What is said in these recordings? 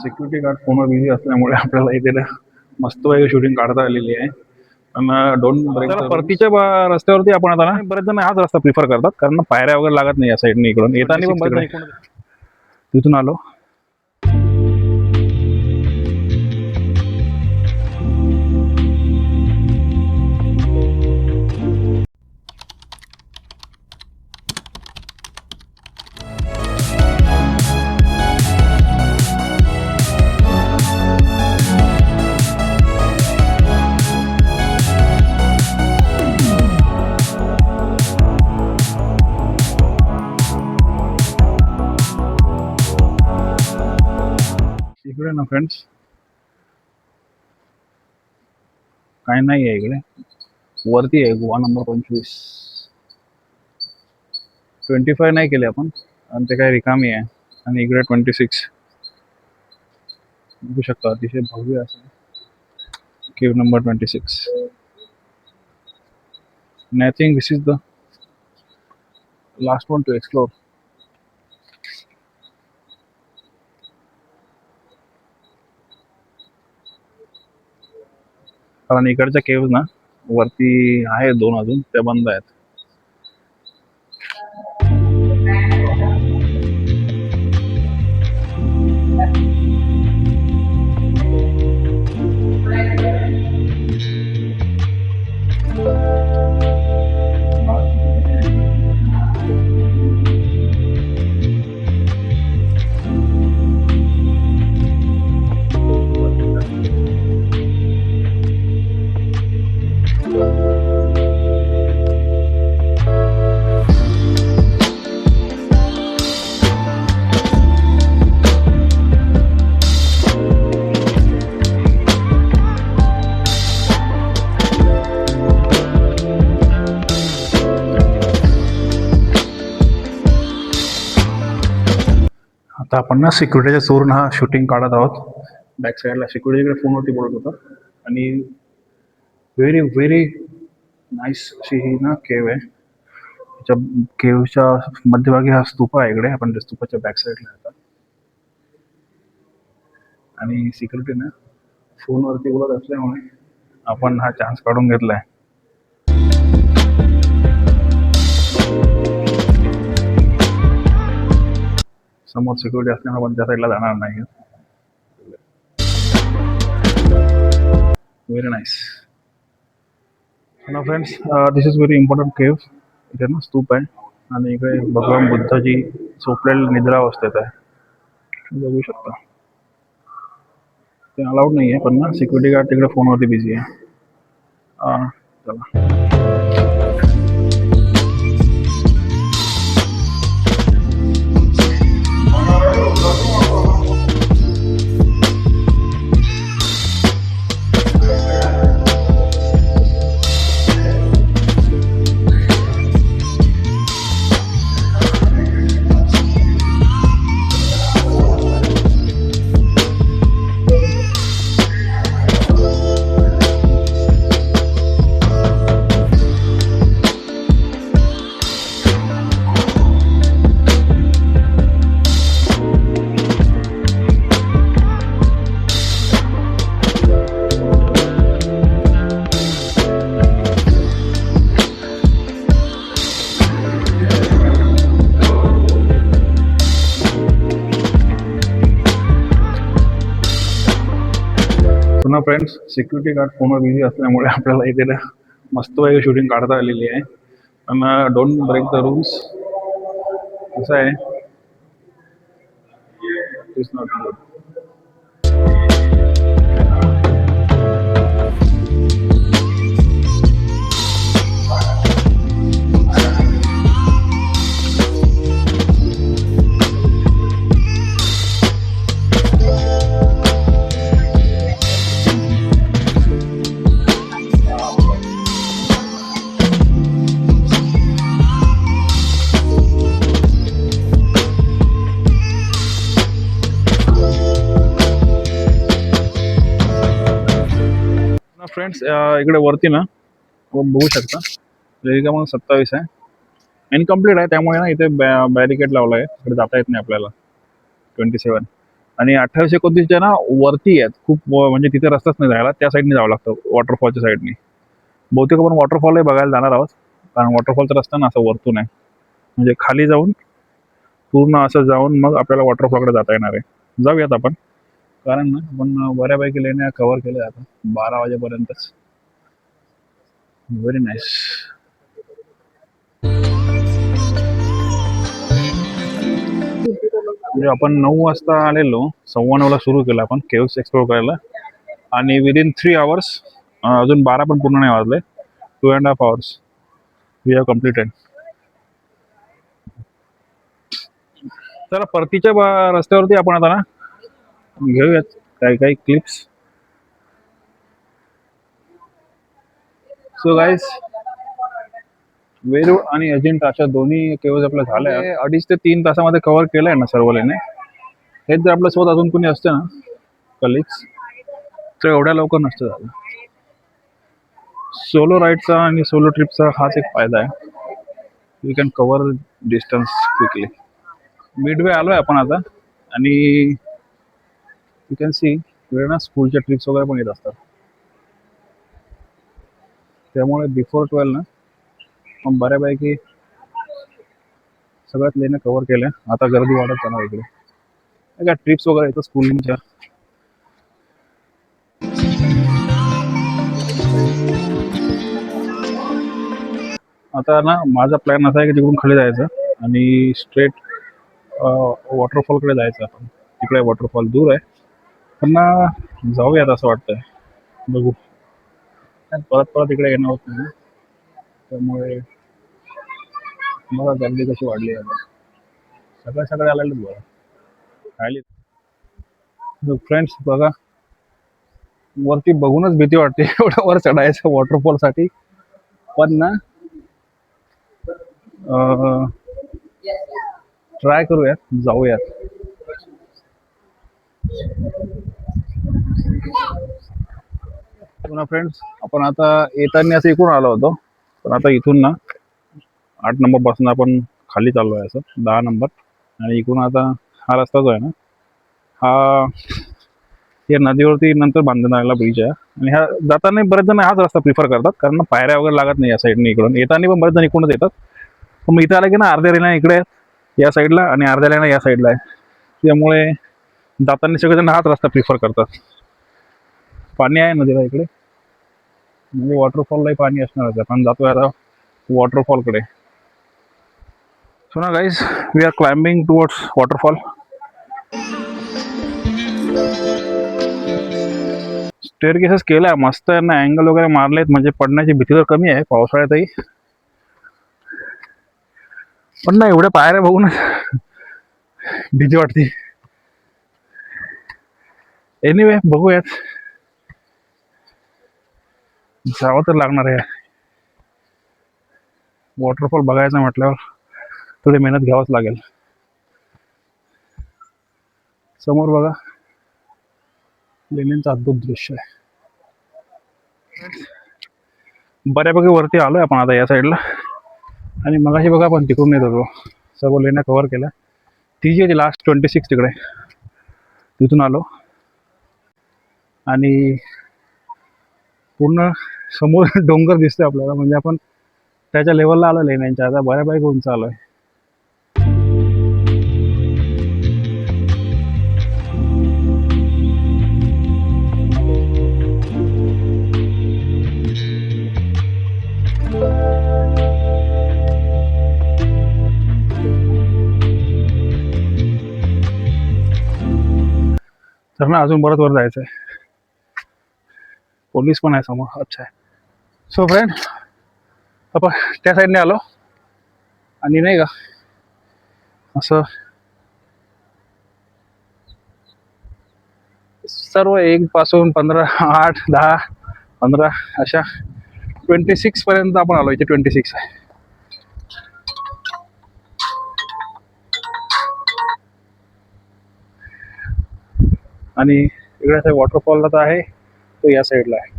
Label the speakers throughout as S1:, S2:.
S1: Security guard फोनवर busy असल्यामुळे आपल्याला इथे ना मस्त वेगळी शूटिंग काढता आलेली आहे. पण डोंट ब्रेक द परतीच्या रस्त्यावरती आपण आता ना बरेच जण हाच रस्ता प्रिफर करतात, कारण पायऱ्या वगैरे लागत नाही या साईडने. इकडून येताना पण बरेच जण तिथून आलो. इकडे ना फ्रेंड्स काय नाही आहे इकडे. वरती आहे गोवा नंबर 25. 25 नाही केले आपण आणि ते काय रिकामी आहे. आणि इकडे 26 बघू शकता, अतिशय भव्य असं केव number 26. and I think this is the last one to explore. कारण इकडच्या केव्ज ना वरती आहे 2 अजून, त्या बंद आहेत. आता आपण ना सिक्युरिटीच्या चोरून हा शूटिंग काढत आहोत. बॅक साईडला सिक्युरिटीकडे फोनवरती बोलत होता. आणि व्हेरी व्हेरी नाईस अशी ही ना केव आहे. त्याच्या केवच्या मध्यभागी हा स्तूप आहे. इकडे आपण त्या स्तूपाच्या बॅक साईडला आता. आणि सिक्युरिटी ना फोनवरती बोलत असल्यामुळे आपण हा चान्स काढून घेतलाय. समोर सिक्युरिटी असल्यामुळे आपण त्या साईडला जाणार नाही. Very nice. ना friends, this is very important cave. इथे ना स्तूप आहे आणि इकडे भगवान बुद्धाची झोपलेली निद्रा अवस्थेत आहे, बघू शकता. ते अलाउड नाही आहे, पण ना सिक्युरिटी गार्ड तिकडे फोनवरती बिझी आहे. चला. पुन्हा फ्रेंड्स, सिक्युरिटी गार्ड फोनवर बिझी असल्यामुळे आपल्याला इथे ना मस्त वेगळी शूटिंग काढता आलेली आहे. पण डोंट ब्रेक द रूल्स. कसं आहे, इट्स नॉट गुड. फ्रेंड्स, इकडे वरती ना बघू शकता रेल्वे मग 27 आहे. इनकम्प्लीट आहे, त्यामुळे ना इथे बॅरिकेड लावला आहे. इकडे जाता येत नाही आपल्याला. 27. आणि 28-29 ना वरती आहेत खूप, म्हणजे तिथे रस्ताच नाही जायला, त्या साईडने जावं लागतं वॉटरफॉलच्या साईडने. बहुतेक आपण वॉटरफॉलही बघायला जाणार आहोत, कारण वॉटरफॉलचा रस्ता ना असं वरतून आहे, म्हणजे खाली जाऊन पूर्ण असं जाऊन मग आपल्याला वॉटरफॉलकडे जाता येणार आहे. जाऊयात आपण, कारण ना आपण बऱ्यापैकी लेण्या कव्हर केल्या आता 12 वाजेपर्यंतच. Very nice. म्हणजे आपण 9 वाजता आलेलो, 9:15ला सुरू केलं आपण केव्स एक्सप्लोर करायला, आणि विदिन 3 आवर्स, अजून 12 पण पूर्ण नाही वाजले, 2.5 आवर्स वी हॅव कम्प्लिटेड. चला परतीच्या रस्त्यावरती आपण आता ना घेऊयात काही काही क्लिप्स. सो गाईज, वेरूळ आणि अजिंठा अशा दोन्ही केव्ज आपल्या झाल्या. 2.5 ते 3 तासामध्ये कव्हर केलंय ना सर्व लेणे. हेच जर आपल्या सोबत अजून कोणी असतं ना कलिग्स, तर एवढ्या लवकर नसतं झालं. सोलो राईडचा आणि सोलो ट्रिपचा हाच एक फायदा आहे, you can cover distance quickly. Midway आलोय आपण आता, आणि यू कॅन सी इकडे ना स्कूलच्या ट्रिप्स वगैरे पण येत असतात, त्यामुळे बिफोर 12 ना आपण बऱ्यापैकी सगळ्यात लेण्या कव्हर केल्या. आता गर्दी वाढत जाणार इकडे, काय ट्रिप्स वगैरे येतात स्कूलच्या. आता ना माझा प्लॅन असा आहे की तिकडून खाली जायचं आणि स्ट्रेट वॉटरफॉलकडे जायचं. आपण तिकडे वॉटरफॉल दूर आहे, पण ना जाऊयात असं वाटतंय. बघू, परत परत इकडे येणं होत नाही, त्यामुळे मला गर्दी कशी वाढली आहे. सगळ्या सगळे आलेलेच बरं खायली. फ्रेंड्स बघा, वरती बघूनच भीती वाटते एवढं वर चढायचं वॉटरफॉल साठी, पण ना ट्राय करूयात, जाऊयात. पुन्हा फ्रेंड्स, आपण आता येताना असं इकडून आलो होतो, पण आता इथून ना 8 नंबर पासून आपण खाली चाललो आहे, असं 10 नंबर. आणि इकडून आता हा रस्ता जो आहे ना, हा या नदीवरती नंतर बांधण्यात आलेला ब्रिज आहे. आणि ह्या जाताना बरेच जण हाच रस्ता प्रिफर करतात, कारण पायऱ्या वगैरे लागत नाही या साईडने. इकडून येताना पण बरेच जण इकडूनच येतात, पण मग इथं आलं की ना अर्ध्या रेल्वे इकडे आहेत या साईडला, आणि अर्ध्या रेल्वे या साईडला आहे, त्यामुळे जाताना सगळेजण हाच रस्ता प्रिफर करतात. पाणी आहे नदीला इकडे, म्हणजे वॉटरफॉललाही पाणी असणारच, आपण जातोय आता वॉटरफॉलकडे. सो ना guys, we are climbing towards waterfall. Staircases केलाय मस्त आहे ना, अँगल वगैरे मारलेत, म्हणजे पडण्याची भीती तर कमी आहे पावसाळ्यातही. पण ना एवढ्या पायऱ्या बघून भीती वाटते. एनिवे बघूयात, जावं तर लागणार आहे. वॉटरफॉल बघायचं म्हटल्यावर थोडी मेहनत घ्यावंच लागेल. समोर बघा, लेण्यांचं अद्भुत दृश्य आहे. बऱ्यापैकी वरती आलोय आपण आता या साईडला, आणि मगाशी बघा आपण तिकडून येत होतो, सर्व लेण्या कव्हर केल्या. ती जी आहे लास्ट 26 तिकडे, तिथून आलो, आणि पूर्ण समोर डोंगर दिसतोय आपल्याला, म्हणजे आपण त्याच्या लेवलला आलो लेण्यांच्या. आता बऱ्यापैकी उंच आलोय. तर ना अजून बरंच वर जायचं आहे, पोलीस पण आहे समोर. अच्छा आहे. सो फ्रेंड, आपण त्या साईडने आलो, आणि नाही का असं सर्व 1 पासून 15, 8, 10, 15 अशा 26 पर्यंत आपण आलो. इथे 26 आहे. आणि इकडे वॉटरफॉल तर आहे, तो या साईडला आहे,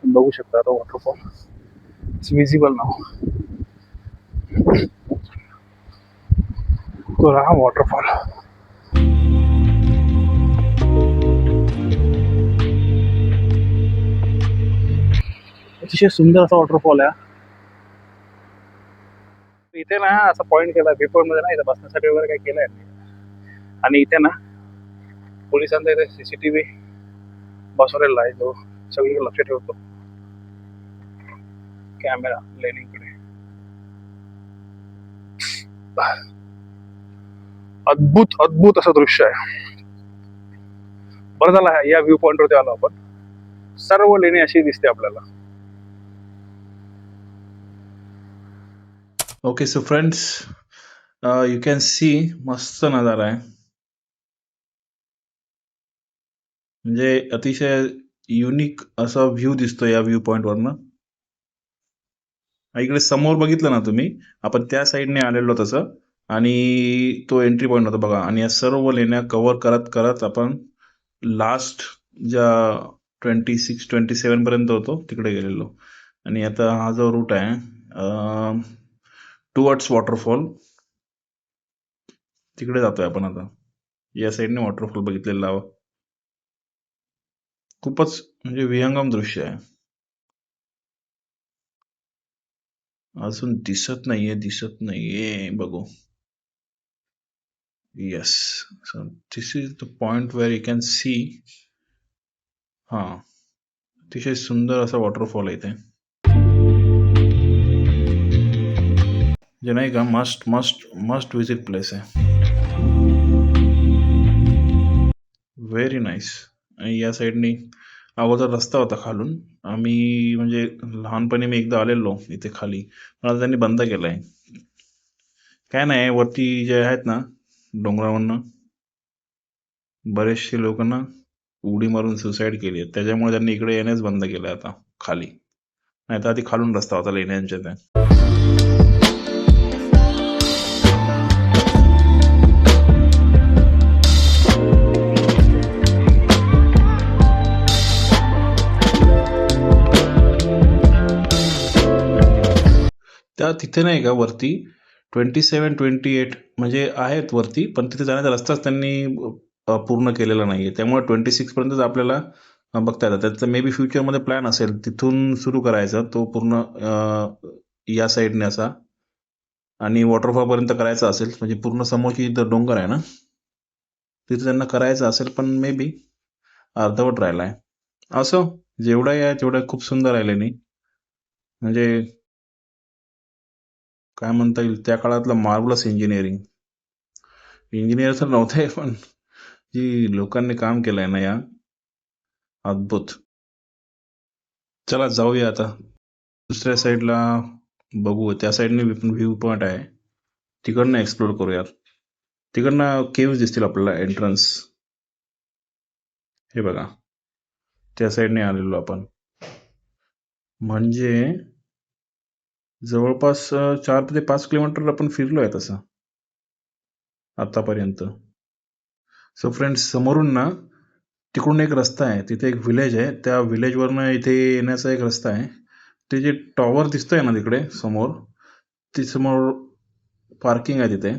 S1: बघू शकता तो वॉटरफॉल. इट्स विजिबल नाव. तो रहा वॉटरफॉल. अतिशय सुंदर असा वॉटरफॉल आहे. इथे ना असा पॉईंट केला व्ह्यू पॉईंट मध्ये ना, इथे बसण्यासाठी वगैरे काही केलंय. आणि इथे ना पोलिसांचा इथे सीसीटीव्ही बसवलेला आहे, जो सगळीकडे लक्ष ठेवतो, कॅमेरा लेनिंगकडे. अद्भुत अद्भुत असं दृश्य आहे. बरं झालं या व्ह्यू पॉइंट वरती आलो आपण. सर्व लेणी अशी दिसते आपल्याला. Okay so friends, you can C मस्त नजारा आहे. म्हणजे अतिशय युनिक असा व्ह्यू दिसतो या व्ह्यू पॉइंट वरनं. इकडे समोर बघितलं ना तुम्ही, आपण त्या साईडने आलेलो तसं, आणि तो एंट्री पॉइंट होता बघा. आणि या सर्व लेण्या कव्हर करत करत आपण लास्ट ज्या 26-27 पर्यंत होतो तिकडे गेलेलो. आणि आता हा जो रूट आहे टुवर्ड्स वॉटरफॉल, तिकडे जातोय आपण आता. या साईडने वॉटरफॉल बघितलेला हवा. खूपच म्हणजे विहंगम दृश्य आहे. अजून दिसत नाहीये बघू. Yes, so this is the point where you can see. हा, अतिशय सुंदर असा वॉटरफॉल आहे इथे. जे नाही का, must must must visit place आहे. Very nice. आणि या साईडनी अगोदर रस्ता होता खालून. आम्ही म्हणजे लहानपणी मी एकदा आलेलो इथे खाली, पण आता त्यांनी बंद केलाय. काय नाही, वरती जे आहेत ना डोंगरावरनं बरेचसे लोक ना उडी मारून सुसाईड केली आहे, त्याच्यामुळे त्यांनी इकडे येण्याच बंद केलंय आता खाली. नाही तर आधी खालून रस्ता होता लेण्यांच्या त्या. त्या तिथे नाही का वरती 27-28 म्हणजे आहेत वरती, पण तिथे जाण्याचा रस्ताच त्यांनी पूर्ण केलेला नाहीये. त्यामुळे 26 पर्यंतच आपल्याला बघता येतात. त्याचा मे बी फ्युचरमध्ये प्लॅन असेल तिथून सुरू करायचा तो पूर्ण या साईडने असा, आणि वॉटरफॉल पर्यंत करायचा असेल, म्हणजे पूर्ण समोरची इथं डोंगर आहे ना तिथे त्यांना करायचं असेल, पण मे बी अर्धवट राहिलाय. असं जेवढा आहे तेवढा खूप सुंदर राहिले नाही. म्हणजे काय म्हणता येईल, त्या काळातलं मार्वलस इंजिनिअरिंग. इंजिनियर तर नव्हते, पण जी लोकांनी काम केलंय ना या, अद्भुत. चला जाऊया आता दुसऱ्या साईडला, बघू त्या साईडने व्ह्यू पॉइंट आहे, तिकडनं एक्सप्लोर करूयात. तिकडनं केव्ह दिसतील आपल्याला एंट्रन्स. हे बघा, त्या साईडने आलेलो आपण. म्हणजे जवळपास 4 ते 5 किलोमीटर आपण फिरलोय तसं आतापर्यंत. सो फ्रेंड्स, समोरून ना तिकडून एक रस्ता आहे, तिथे एक विलेज आहे, त्या विलेजवरनं इथे येण्याचा एक रस्ता आहे. ते जे टॉवर दिसतंय ना तिकडे समोर, ती समोर पार्किंग आहे तिथे,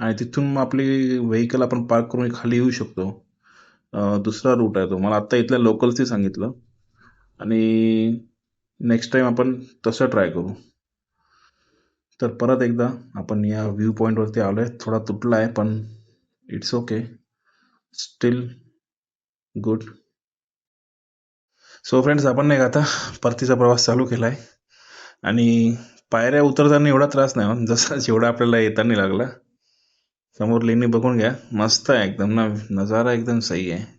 S1: आणि तिथून मग आपली व्हेकल आपण पार्क करून खाली येऊ शकतो. दुसरा रूट आहे तो, मला आत्ता इथल्या लोकल्सनी सांगितलं, आणि नेक्स्ट टाइम आपण तसं ट्राय करू. तर परत एकदा आपण या व्ह्यू पॉइंटवरती आलोय. थोडा तुटला आहे, पण it's okay, steel good. So friends, आपण नाही का आता परतीचा प्रवास चालू केलाय, आणि पायऱ्या उतरताना एवढा त्रास नाही हो, जसा जेवढा आपल्याला येताना लागला. समोर लेणी बघून घ्या, मस्त आहे एकदम ना, नजारा एकदम सही आहे.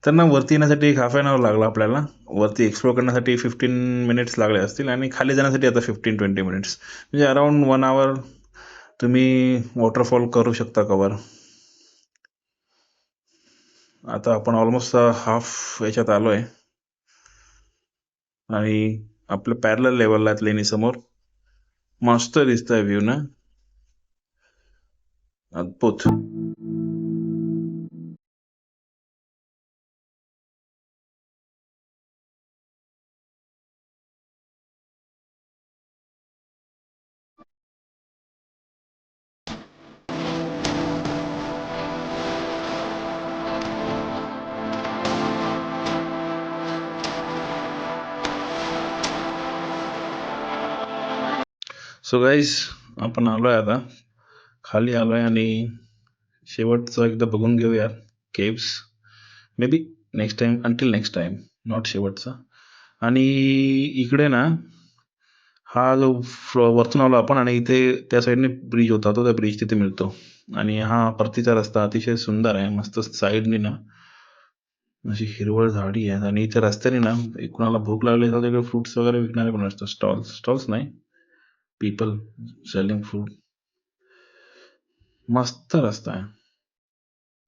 S1: तर ना वरती येण्यासाठी एक हाफ एन आवर लागला आपल्याला. वरती एक्सप्लोर करण्यासाठी 15 मिनिट्स लागले असतील, आणि खाली जाण्यासाठी आता 15-20 मिनिट्स, म्हणजे अराउंड 1 आवर तुम्ही वॉटरफॉल करू शकता कवर. आता आपण ऑलमोस्ट हाफ याच्यात आलोय, आणि आपलं पॅरलल लेवलला आहेत लेणी समोर. मस्त दिसतंय व्ह्यू ना, अद्भुत.
S2: सो गाईज आपण आलोय आता खाली आलोय आणि शेवटचं एकदा बघून घेऊया caves may be next time until next time not शेवटचा. आणि इकडे ना हा जो वरतून आलो आपण आणि इथे त्या साईडने ब्रिज होता तो त्या ब्रिज तिथे मिळतो. आणि हा परतीचा रस्ता अतिशय सुंदर आहे. मस्त साईडनी ना अशी हिरवळ झाडी आहे आणि इथे रस्त्याने ना कुणाला भूक लागली तर तिकडे फ्रुट्स वगैरे विकणारे पण असतात. स्टॉल्स नाही, पीपल सेलिंग फूड. मस्त रस्ता आहे.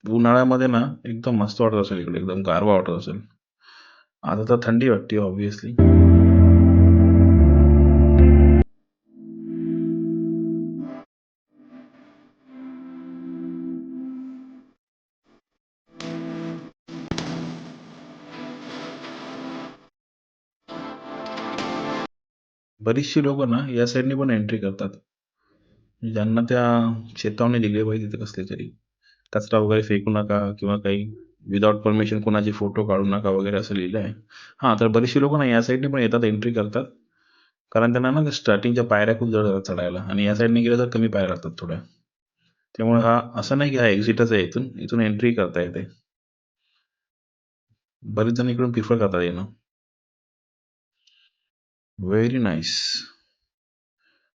S2: उन्हाळ्यामध्ये ना एकदम मस्त वाटत असेल इकडे, एकदम गारवा वाटत असेल. आता तर थंडी वाटते ऑब्व्हियसली. बरीचशी लोक ना या साईडने पण एंट्री करतात, ज्यांना त्या चेतावणी दिली पाहिजे तिथे कसली तरी कचरा वगैरे फेकू नका किंवा काही विदाउट परमिशन कोणाचे फोटो काढू नका वगैरे असं लिहिलं आहे. हां, तर बरीचशी लोक ना या साईडने पण येतात, एंट्री करतात, कारण त्यांना ना स्टार्टिंगच्या पायऱ्या खूप जड जातात चढायला आणि या साईडने गेलं तर कमी पायऱ्या लागतात थोड्या. त्यामुळे हा असं नाही की हा एक्झिटच आहे, इथून इथून एंट्री करता येते. बरेच जण इकडून प्रिफर करतात येणं. वेरी नाइस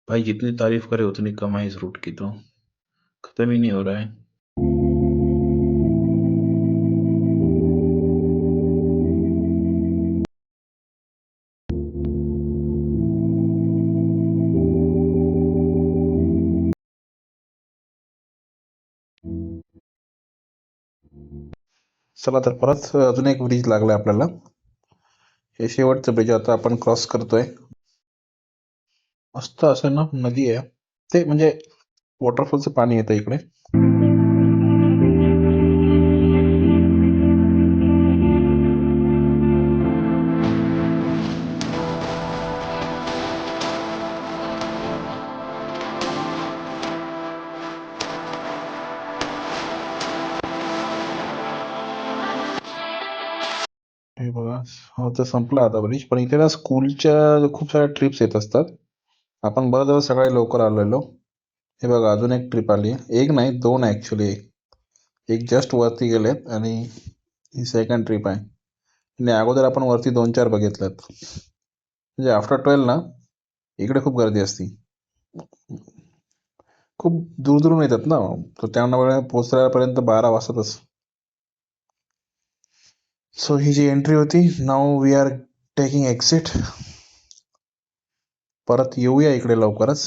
S2: भाई, जितनी तारीफ करे उतनी कम है इस रूट की, तो खत्म ही नहीं हो रहा है. चला तर परत अजून एक ब्रिज लागलाय आपल्याला. हे शेवटचं ब्रिज आता आपण क्रॉस करतोय. मस्त असं ना नदी आहे, ते म्हणजे वॉटरफॉलचं पाणी येतं इकडे. हे बघा, हो तर संपला आता ब्रिज, पण इथे ना स्कूलच्या खूप साऱ्या ट्रिप्स येत असतात. आपण बरं झालं सकाळी लवकर आलेलो. हे बघा अजून एक ट्रिप आली, एक नाही दोन आहे ॲक्च्युली. एक जस्ट वरती गेलेत आणि ही सेकंड ट्रिप आहे. आणि अगोदर आपण वरती 2-4 बघितल्यात. म्हणजे आफ्टर 12 ना इकडे खूप गर्दी असते. खूप दूर दूरून येतात ना, तर त्यामुळे पोहोचण्यापर्यंत 12 वाजतातच. सो ही जी एंट्री होती, now we R taking exit. परत येऊया इकडे लवकरच.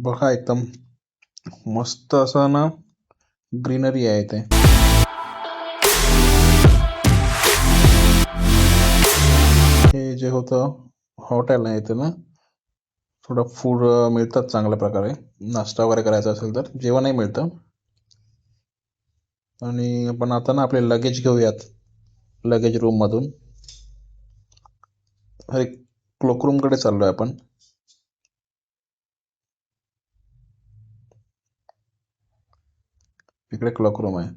S2: बघा एकदम मस्त असं ना ग्रीनरी आहे इथे. हे जे होतं हॉटेल आहे इथे ना, थोडं फूड मिळतात चांगल्या प्रकारे. नाश्ता वगैरे करायचा असेल तर जेवणही मिळतं. आणि आपण आता ना आपले लगेज घेऊयात लगेज रूममधून. अरे क्लोकरूमकडे चाललोय आपण. इकडे क्लोकरूम आहे.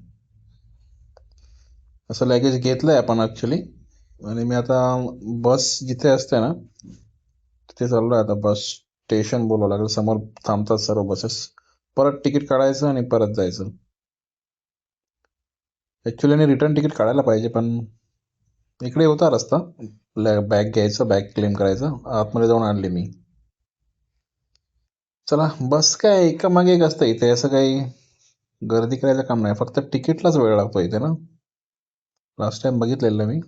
S2: असं लगेज घेतलंय आपण ॲक्च्युली. आणि मी आता बस जिथे असते ना तिथे चाललोय आता. बस स्टेशन बोलावं लागेल, समोर थांबतात सर्व बसेस. परत तिकीट काढायचं आणि परत जायचं. ॲक्च्युली आणि रिटर्न तिकीट काढायला पाहिजे, पण इकडे होता रस्ता. बॅग घ्यायचं, बॅग क्लेम करायचं, आतमध्ये जाऊन आणली मी. चला, बस काय एका मागे एक असतं इथे, असं काही गर्दी करायचं काम नाही, फक्त तिकीटलाच वेळ लागतो इथे ना. लास्ट टाइम बघितलेलं मी,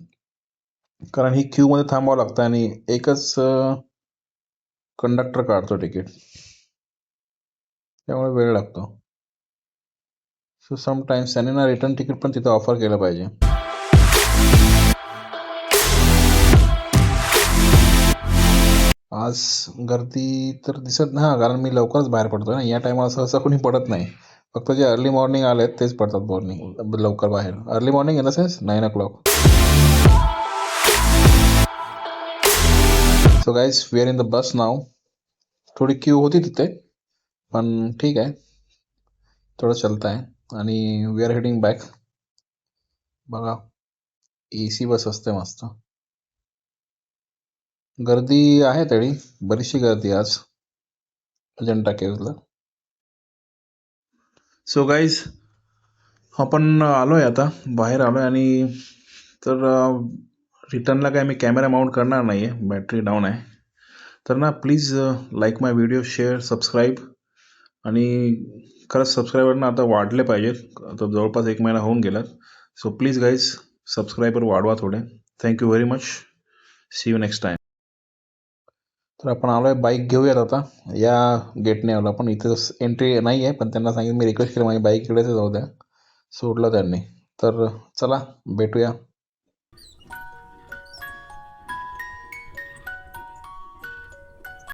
S2: कारण ही क्यू मध्ये थांबावं लागतं आणि एकच कंडक्टर काढतो तिकीट, त्यामुळे वेळ लागतो. सो समटाइम्स त्यांनी ना रिटर्न तिकीट पण तिथं ऑफर केलं पाहिजे. आज गर्दी तर दिसत नाही, कारण मी लवकरच बाहेर पडतोय ना. या टायमाला सहसा कोणी पडत नाही, फक्त जे अर्ली मॉर्निंग आलेत तेच पडतात मॉर्निंग लवकर बाहेर. Early morning in the sense 9 o'clock. So guys, we are in the bus now. थोडी क्यू होती तिथे, पण ठीक आहे, थोडं चलता आहे. आणि वी आर हेडिंग बॅक. बघा AC बस असते मस्त. गर्दी आहे तरी, बरीचशी गर्दी आज. अजंठा केव्जला. सो गाईज, आपण आलो आहे आता, बाहेर आलो आहे. आणि तर रिटर्नला काय मी कॅमेरा माउंट करणार नाही आहे, बॅटरी डाऊन आहे. तर ना please like my video, share, subscribe. आणि खरंच सबस्क्रायबर ना आता वाढले पाहिजेत. आता जवळपास 1 महिना होऊन गेला. सो प्लीज गाईज, सबस्क्रायबर वाढवा थोडे. Thank you very much. See you next time. तर आपण आलो आहे, बाईक घेऊयात आता. या गेटने आलो आपण. इथं एंट्री नाही आहे, पण त्यांना सांगितलं, मी रिक्वेस्ट केली माझी बाईक इकडेच जाऊ द्या. सोडलं त्यांनी. तर चला भेटूया.